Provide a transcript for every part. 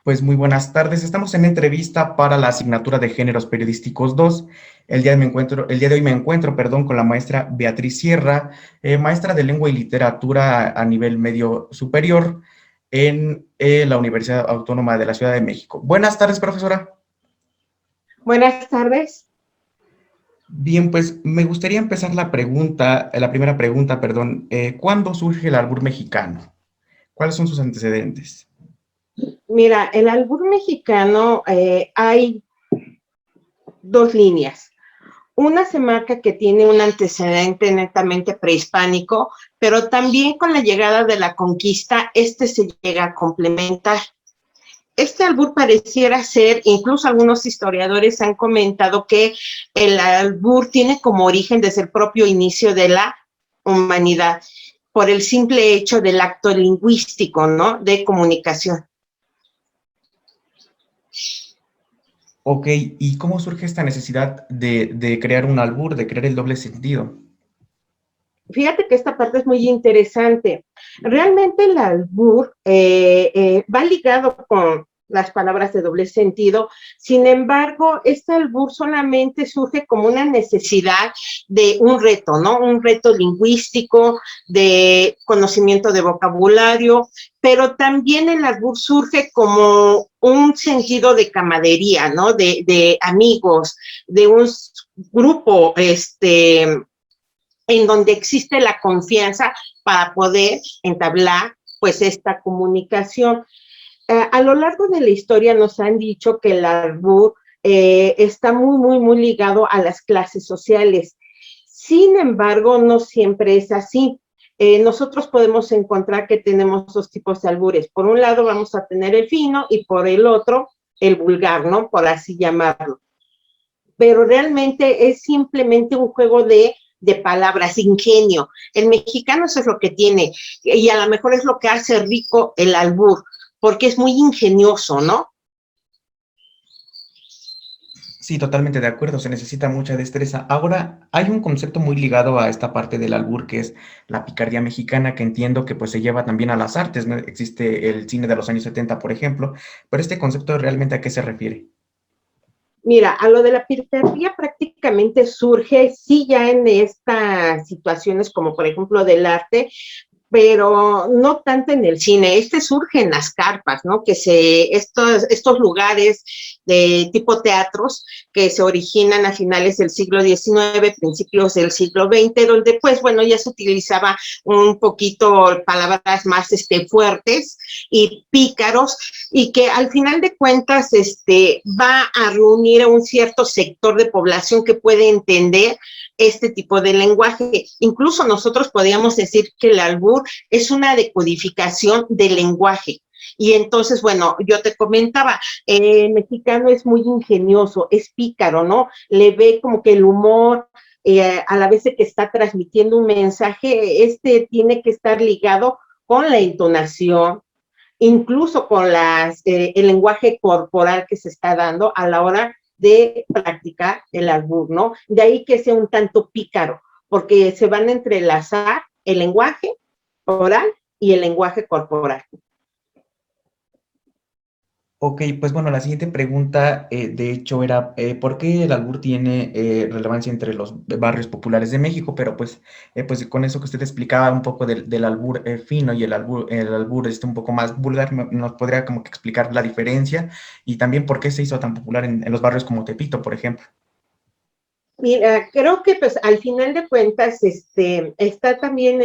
Pues muy buenas tardes. Estamos en entrevista para la asignatura de Géneros Periodísticos 2. El día de hoy me encuentro, perdón, con la maestra Beatriz Sierra, maestra de Lengua y Literatura a nivel medio superior en la Universidad Autónoma de la Ciudad de México. Buenas tardes, profesora. Buenas tardes. Bien, pues me gustaría empezar la primera pregunta, perdón. ¿Cuándo surge el albur mexicano? ¿Cuáles son sus antecedentes? Mira, el albur mexicano hay dos líneas. Una se marca que tiene un antecedente netamente prehispánico, pero también con la llegada de la conquista, este se llega a complementar. Este albur pareciera ser, incluso algunos historiadores han comentado que el albur tiene como origen desde el propio inicio de la humanidad, por el simple hecho del acto lingüístico, ¿no? De comunicación. Ok, ¿y cómo surge esta necesidad de crear un albur, de crear el doble sentido? Fíjate que esta parte es muy interesante. Realmente el albur va ligado con las palabras de doble sentido. Sin embargo, este albur solamente surge como una necesidad de un reto, ¿no? Un reto lingüístico, de conocimiento de vocabulario, pero también el albur surge como un sentido de camaradería, ¿no? De amigos, de un grupo, en donde existe la confianza para poder entablar pues esta comunicación. A lo largo de la historia nos han dicho que el albur está muy ligado a las clases sociales. Sin embargo, no siempre es así. Nosotros podemos encontrar que tenemos dos tipos de albures. Por un lado vamos a tener el fino y por el otro el vulgar, ¿no? Por así llamarlo. Pero realmente es simplemente un juego de palabras, ingenio. El mexicano eso es lo que tiene, y a lo mejor es lo que hace rico el albur, porque es muy ingenioso, ¿no? Sí, totalmente de acuerdo, se necesita mucha destreza. Ahora, hay un concepto muy ligado a esta parte del albur, que es la picardía mexicana, que entiendo que pues se lleva también a las artes, ¿no? Existe el cine de los años 70, por ejemplo, pero este concepto realmente ¿a qué se refiere? Mira, a lo de la piratería prácticamente surge, sí, ya en estas situaciones como por ejemplo del arte, pero no tanto en el cine. Este surge en las carpas, ¿no? Estos lugares de tipo teatros que se originan a finales del siglo XIX, principios del siglo XX, donde pues bueno, ya se utilizaba un poquito palabras más fuertes y pícaros, y que al final de cuentas va a reunir a un cierto sector de población que puede entender este tipo de lenguaje. Incluso nosotros podríamos decir que el albur es una decodificación del lenguaje. Y entonces, bueno, yo te comentaba, el mexicano es muy ingenioso, es pícaro, ¿no? Le ve como que el humor, a la vez de que está transmitiendo un mensaje, tiene que estar ligado con la entonación, incluso con el lenguaje corporal que se está dando a la hora de practicar el albur, ¿no? De ahí que sea un tanto pícaro, porque se van a entrelazar el lenguaje oral y el lenguaje corporal. Ok, pues bueno, la siguiente pregunta, de hecho, era ¿por qué el albur tiene relevancia entre los barrios populares de México? Pero pues con eso que usted explicaba un poco del albur fino y el albur un poco más vulgar, nos podría como que explicar la diferencia y también por qué se hizo tan popular en los barrios como Tepito, por ejemplo. Mira, creo que pues al final de cuentas está también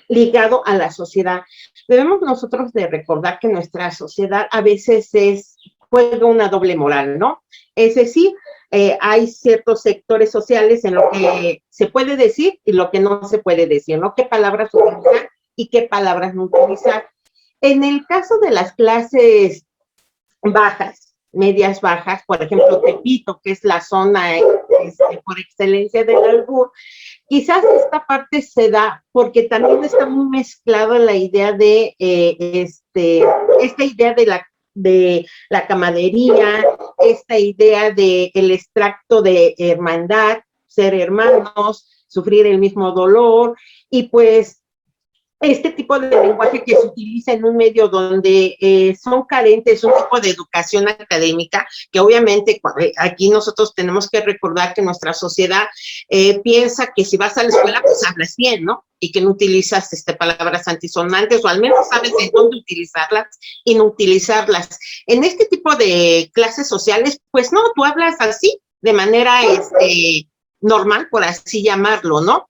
ligado a la sociedad. Debemos nosotros de recordar que nuestra sociedad a veces juega una doble moral, ¿no? Es decir, hay ciertos sectores sociales en lo que se puede decir y lo que no se puede decir, ¿no? ¿Qué palabras utilizar y qué palabras no utilizar? En el caso de las clases bajas, medias bajas, por ejemplo, Tepito, que es la zona por excelencia del albur, quizás esta parte se da porque también está muy mezclado la idea esta idea de la camaradería, esta idea del extracto de hermandad, ser hermanos, sufrir el mismo dolor, y pues este tipo de lenguaje que se utiliza en un medio donde son carentes un tipo de educación académica, que obviamente aquí nosotros tenemos que recordar que nuestra sociedad piensa que si vas a la escuela, pues hablas bien, ¿no? Y que no utilizas palabras antisonantes, o al menos sabes en dónde utilizarlas y no utilizarlas. En este tipo de clases sociales, pues no, tú hablas así, de manera normal, por así llamarlo, ¿no?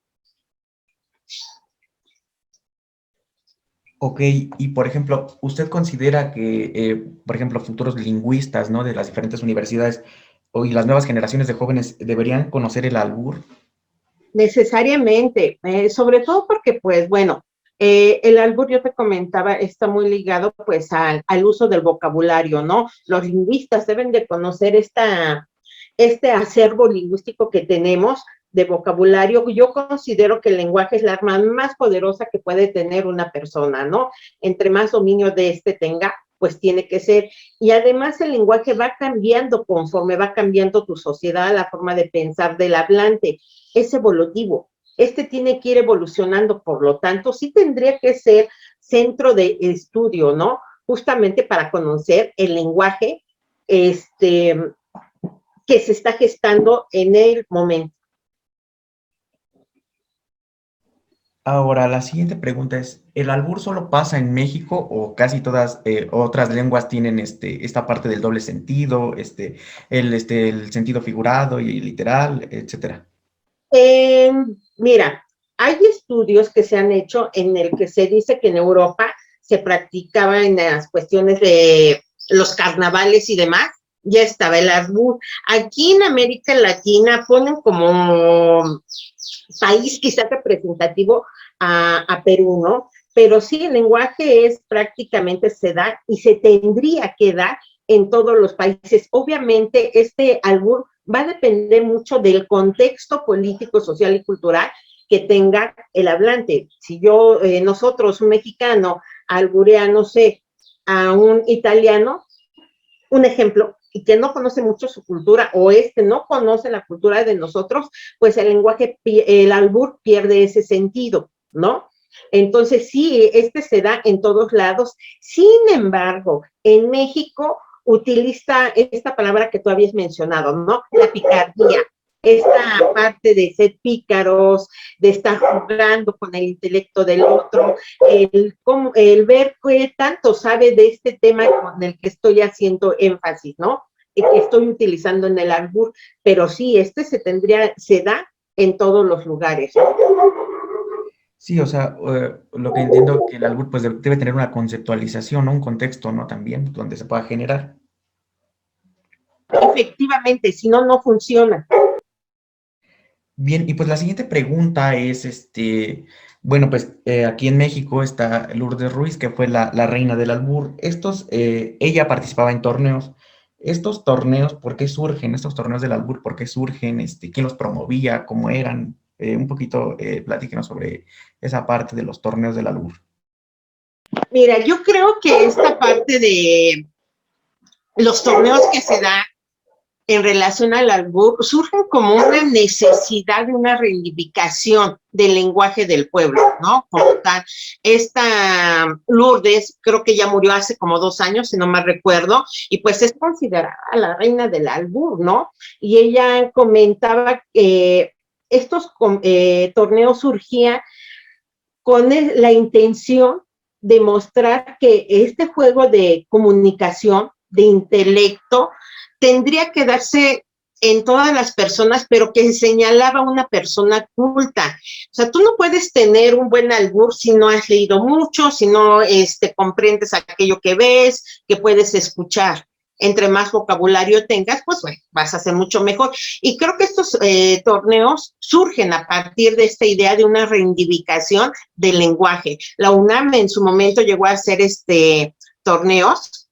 Ok, y por ejemplo, ¿usted considera que, por ejemplo, futuros lingüistas, ¿no? De las diferentes universidades y las nuevas generaciones de jóvenes deberían conocer el albur? Necesariamente, sobre todo porque, pues bueno, el albur, yo te comentaba, está muy ligado pues al uso del vocabulario, ¿no? Los lingüistas deben de conocer este acervo lingüístico que tenemos de vocabulario. Yo considero que el lenguaje es la arma más poderosa que puede tener una persona, ¿no? Entre más dominio de este tenga, pues tiene que ser. Y además el lenguaje va cambiando conforme va cambiando tu sociedad, la forma de pensar del hablante. Es evolutivo. Este tiene que ir evolucionando, por lo tanto, sí tendría que ser centro de estudio, ¿no? Justamente para conocer el lenguaje que se está gestando en el momento. Ahora, la siguiente pregunta es, ¿el albur solo pasa en México o casi todas otras lenguas tienen esta parte del doble sentido, el sentido figurado y literal, etcétera? Eh, Mira, hay estudios que se han hecho en el que se dice que en Europa se practicaba en las cuestiones de los carnavales y demás, ya estaba el albur. Aquí en América Latina ponen como país quizás representativo a Perú, ¿no? Pero sí, el lenguaje es prácticamente se da y se tendría que dar en todos los países. Obviamente, este albur va a depender mucho del contexto político, social y cultural que tenga el hablante. Si yo, nosotros, un mexicano, alburea, no sé, a un italiano, un ejemplo, y que no conoce mucho su cultura, o no conoce la cultura de nosotros, pues el lenguaje, el albur pierde ese sentido, ¿no? Entonces, sí, se da en todos lados. Sin embargo, en México utiliza esta palabra que tú habías mencionado, ¿no? La picardía. Esta parte de ser pícaros, de estar jugando con el intelecto del otro, el ver qué tanto sabe de este tema con el que estoy haciendo énfasis, ¿no? Y que estoy utilizando en el albur, pero sí, se da en todos los lugares. Sí, o sea, lo que entiendo que el albur pues debe tener una conceptualización, ¿no? Un contexto, ¿no? También, donde se pueda generar. Efectivamente, si no, no funciona. Bien, y pues la siguiente pregunta es, bueno, pues aquí en México está Lourdes Ruiz, que fue la reina del albur. Ella participaba en torneos. Estos torneos, ¿por qué surgen? Estos torneos del albur, ¿por qué surgen? ¿Quién los promovía? ¿Cómo eran? Un poquito, platíquenos sobre esa parte de los torneos del albur. Mira, yo creo que esta parte de los torneos que se da en relación al albur surgen como una necesidad de una reivindicación del lenguaje del pueblo, ¿no? Como tal, esta Lourdes, creo que ya murió hace como 2 años, si no mal recuerdo, y pues es considerada la reina del albur, ¿no? Y ella comentaba que estos torneos surgían con la intención de mostrar que este juego de comunicación, de intelecto, tendría que darse en todas las personas, pero que señalaba una persona culta. O sea, tú no puedes tener un buen albur si no has leído mucho, si no comprendes aquello que ves, que puedes escuchar. Entre más vocabulario tengas, pues bueno, vas a ser mucho mejor. Y creo que estos torneos surgen a partir de esta idea de una reivindicación del lenguaje. La UNAM en su momento llegó a hacer torneos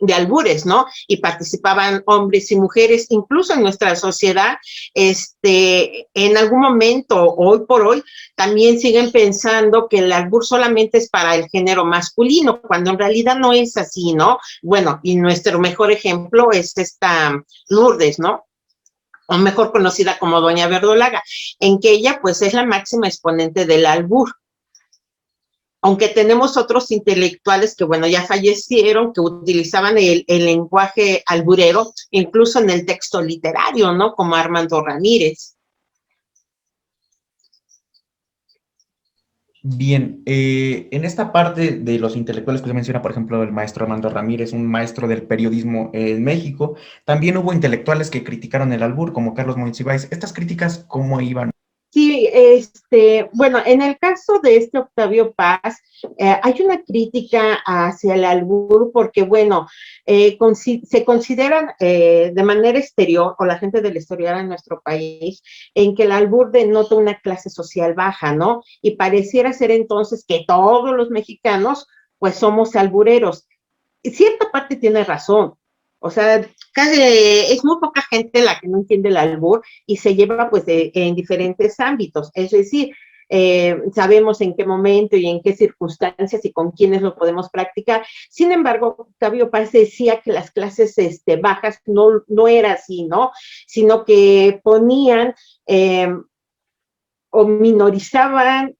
de albures, ¿no? Y participaban hombres y mujeres, incluso en nuestra sociedad, en algún momento, hoy por hoy, también siguen pensando que el albur solamente es para el género masculino, cuando en realidad no es así, ¿no? Bueno, y nuestro mejor ejemplo es esta Lourdes, ¿no? O mejor conocida como Doña Verdolaga, en que ella, pues, es la máxima exponente del albur. aunque tenemos otros intelectuales que, bueno, ya fallecieron, que utilizaban el lenguaje alburero, incluso en el texto literario, ¿no? Como Armando Ramírez. Bien, en esta parte de los intelectuales que usted menciona, por ejemplo, el maestro Armando Ramírez, un maestro del periodismo en México, también hubo intelectuales que criticaron el albur, como Carlos Monsiváis. ¿Estas críticas cómo iban? Sí, bueno, en el caso de este Octavio Paz, hay una crítica hacia el albur porque, bueno, se consideran de manera exterior, o la gente del exterior en nuestro país, en que el albur denota una clase social baja, ¿no? Y pareciera ser entonces que todos los mexicanos, pues somos albureros. Y cierta parte tiene razón. O sea, casi es muy poca gente la que no entiende el albur y se lleva pues en diferentes ámbitos. Es decir, sabemos en qué momento y en qué circunstancias y con quiénes lo podemos practicar. Sin embargo, Octavio Paz decía que las clases bajas no era así, ¿no? Sino que ponían o minorizaban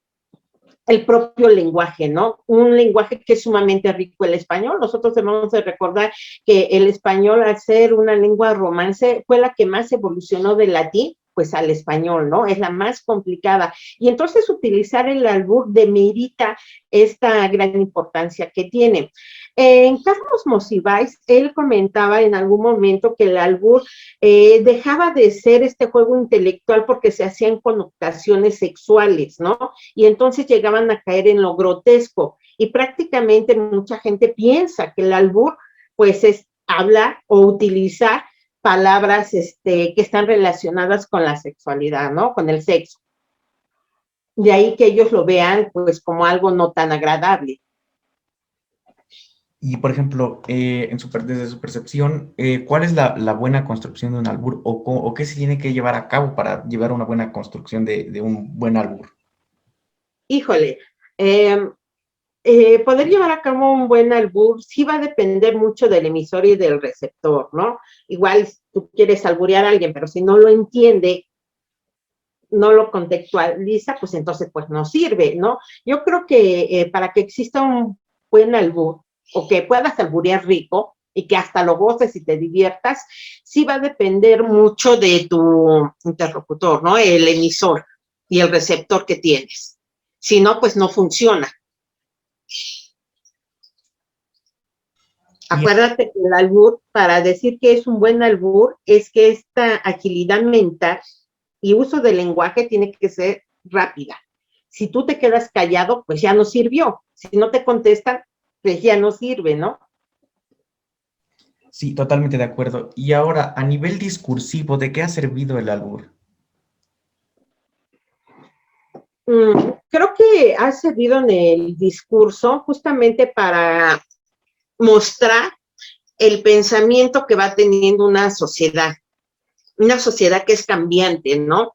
el propio lenguaje, ¿no? Un lenguaje que es sumamente rico, el español. Nosotros debemos de recordar que el español, al ser una lengua romance, fue la que más evolucionó del latín, pues al español, ¿no? Es la más complicada. Y entonces utilizar el albur demerita esta gran importancia que tiene. En Carlos Monsiváis, él comentaba en algún momento que el albur dejaba de ser este juego intelectual porque se hacían connotaciones sexuales, ¿no? Y entonces llegaban a caer en lo grotesco. Y prácticamente mucha gente piensa que el albur, pues, es hablar o utilizar palabras que están relacionadas con la sexualidad, ¿no? Con el sexo. De ahí que ellos lo vean, pues, como algo no tan agradable. Y, por ejemplo, desde su percepción, ¿cuál es la buena construcción de un albur o qué se tiene que llevar a cabo para llevar una buena construcción de un buen albur? Híjole, poder llevar a cabo un buen albur sí va a depender mucho del emisor y del receptor, ¿no? Igual tú quieres alburear a alguien, pero si no lo entiende, no lo contextualiza, pues entonces pues no sirve, ¿no? Yo creo que para que exista un buen albur o que puedas alburear rico y que hasta lo goces y te diviertas, sí va a depender mucho de tu interlocutor, ¿no? El emisor y el receptor que tienes. Si no, pues no funciona. Y Acuérdate que el albur, para decir que es un buen albur, es que esta agilidad mental y uso del lenguaje tiene que ser rápida. Si tú te quedas callado, pues ya no sirvió. Si no te contestan, pues ya no sirve, ¿no? sí, totalmente de acuerdo. Y ahora, a nivel discursivo, ¿de qué ha servido el albur? Creo que ha servido en el discurso justamente para mostrar el pensamiento que va teniendo una sociedad que es cambiante, ¿no?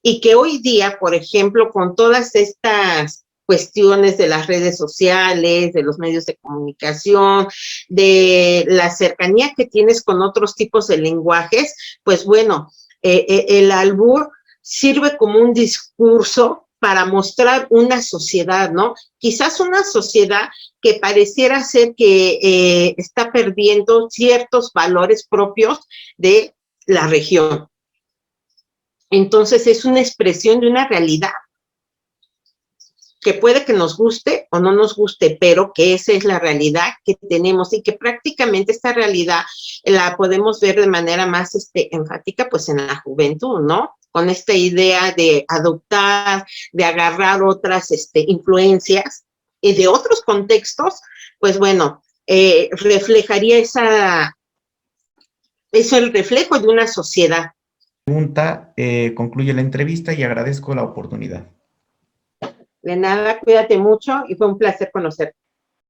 Y que hoy día, por ejemplo, con todas estas cuestiones de las redes sociales, de los medios de comunicación, de la cercanía que tienes con otros tipos de lenguajes, pues bueno, el albur sirve como un discurso para mostrar una sociedad, ¿no? Quizás una sociedad que pareciera ser que está perdiendo ciertos valores propios de la región. Entonces es una expresión de una realidad que puede que nos guste o no nos guste, pero que esa es la realidad que tenemos y que prácticamente esta realidad la podemos ver de manera más enfática pues en la juventud, ¿no? Con esta idea de adoptar, de agarrar otras influencias y de otros contextos, pues bueno, reflejaría eso el reflejo de una sociedad. Pregunta, concluye la entrevista y agradezco la oportunidad. De nada, cuídate mucho y fue un placer conocerte.